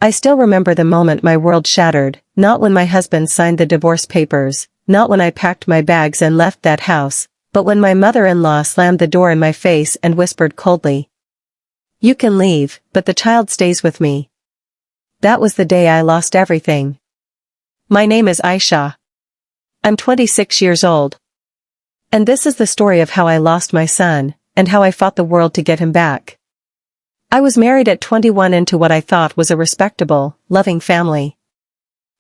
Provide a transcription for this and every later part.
I still remember the moment my world shattered, not when my husband signed the divorce papers, not when I packed my bags and left that house, but when my mother-in-law slammed the door in my face and whispered coldly, "You can leave, but the child stays with me." That was the day I lost everything. My name is Aisha. I'm 26 years old. And this is the story of how I lost my son, and how I fought the world to get him back. I was married at 21 into what I thought was a respectable, loving family.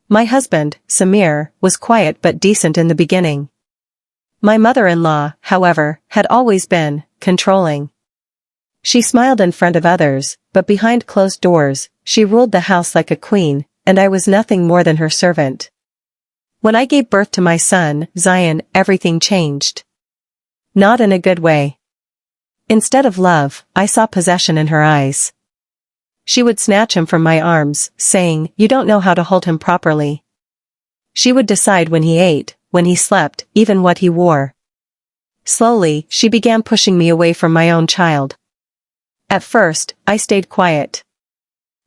My husband, Samir, was quiet but decent in the beginning. My mother-in-law, however, had always been controlling. She smiled in front of others, but behind closed doors, she ruled the house like a queen, and I was nothing more than her servant. When I gave birth to my son, Zion, everything changed. Not in a good way. Instead of love, I saw possession in her eyes. She would snatch him from my arms, saying, "You don't know how to hold him properly." She would decide when he ate, when he slept, even what he wore. Slowly, she began pushing me away from my own child. At first, I stayed quiet.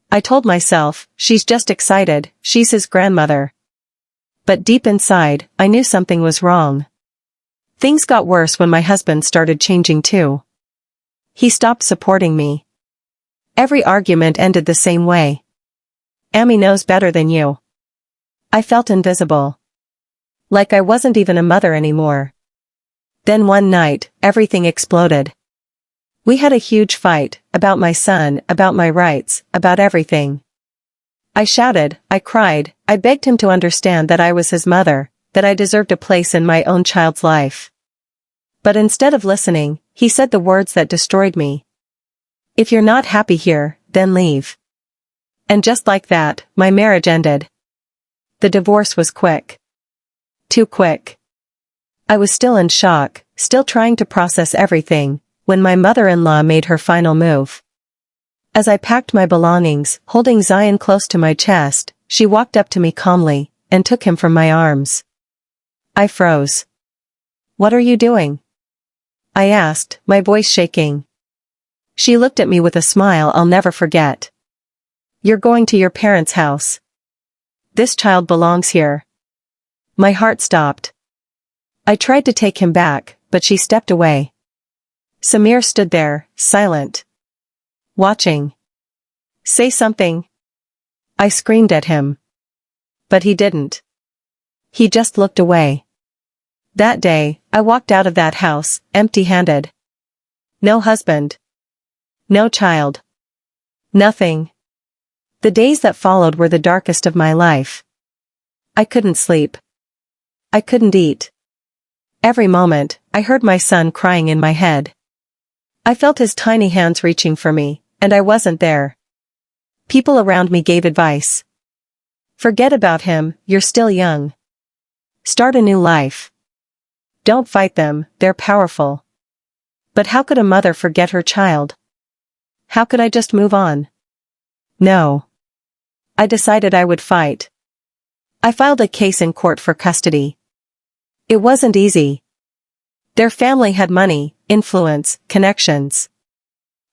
I told myself, she's just excited, she's his grandmother. But deep inside, I knew something was wrong. Things got worse when my husband started changing too. He stopped supporting me. Every argument ended the same way. "Amy knows better than you." I felt invisible. Like I wasn't even a mother anymore. Then one night, everything exploded. We had a huge fight, about my son, about my rights, about everything. I shouted, I cried, I begged him to understand that I was his mother, that I deserved a place in my own child's life. But instead of listening, he said the words that destroyed me. "If you're not happy here, then leave." And just like that, my marriage ended. The divorce was quick. Too quick. I was still in shock, still trying to process everything, when my mother-in-law made her final move. As I packed my belongings, holding Zion close to my chest, she walked up to me calmly, and took him from my arms. I froze. "What are you doing?" I asked, my voice shaking. She looked at me with a smile I'll never forget. "You're going to your parents' house. This child belongs here." My heart stopped. I tried to take him back, but she stepped away. Samir stood there, silent. Watching. "Say something." I screamed at him. But he didn't. He just looked away. That day, I walked out of that house, empty-handed. No husband. No child. Nothing. The days that followed were the darkest of my life. I couldn't sleep. I couldn't eat. Every moment, I heard my son crying in my head. I felt his tiny hands reaching for me, and I wasn't there. People around me gave advice. "Forget about him, you're still young. Start a new life. Don't fight them, they're powerful." But how could a mother forget her child? How could I just move on? No. I decided I would fight. I filed a case in court for custody. It wasn't easy. Their family had money, influence, connections.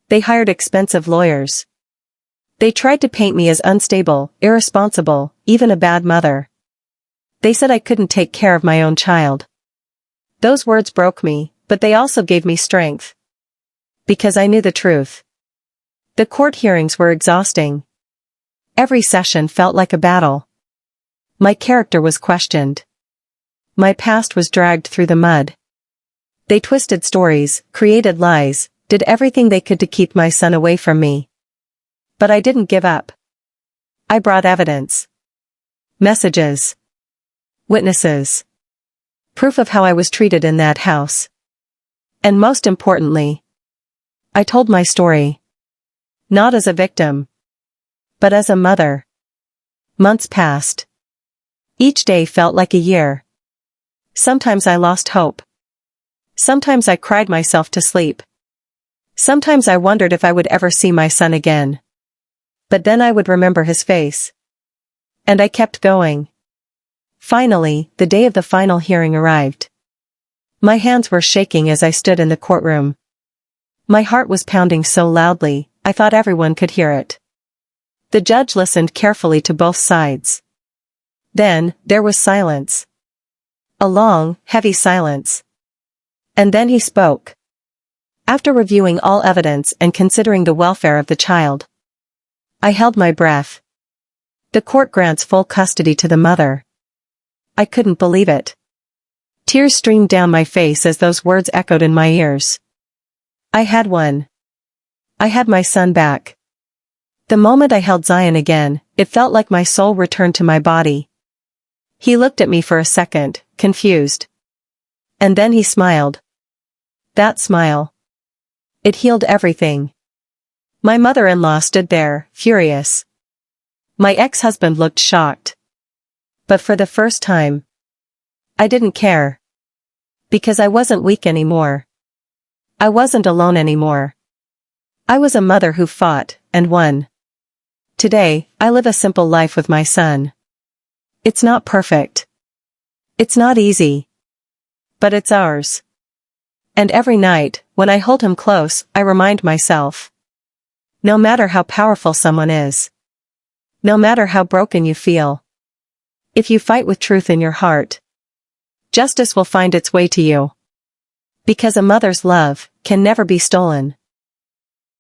They hired expensive lawyers. They tried to paint me as unstable, irresponsible, even a bad mother. They said I couldn't take care of my own child. Those words broke me, but they also gave me strength. Because I knew the truth. The court hearings were exhausting. Every session felt like a battle. My character was questioned. My past was dragged through the mud. They twisted stories, created lies, did everything they could to keep my son away from me. But I didn't give up. I brought evidence. Messages. Witnesses. Proof of how I was treated in that house. And most importantly, I told my story. Not as a victim, but as a mother. Months passed. Each day felt like a year. Sometimes I lost hope. Sometimes I cried myself to sleep. Sometimes I wondered if I would ever see my son again. But then I would remember his face. And I kept going. Finally, the day of the final hearing arrived. My hands were shaking as I stood in the courtroom. My heart was pounding so loudly, I thought everyone could hear it. The judge listened carefully to both sides. Then, there was silence. A long, heavy silence. And then he spoke. After reviewing all evidence and considering the welfare of the child, I held my breath. The court grants full custody to the mother. I couldn't believe it. Tears streamed down my face as those words echoed in my ears. I had won. I had my son back. The moment I held Zion again, it felt like my soul returned to my body. He looked at me for a second, confused. And then he smiled. That smile. It healed everything. My mother-in-law stood there, furious. My ex-husband looked shocked. But for the first time, I didn't care. Because I wasn't weak anymore. I wasn't alone anymore. I was a mother who fought, and won. Today, I live a simple life with my son. It's not perfect. It's not easy. But it's ours. And every night, when I hold him close, I remind myself. No matter how powerful someone is. No matter how broken you feel. If you fight with truth in your heart, justice will find its way to you. Because a mother's love can never be stolen.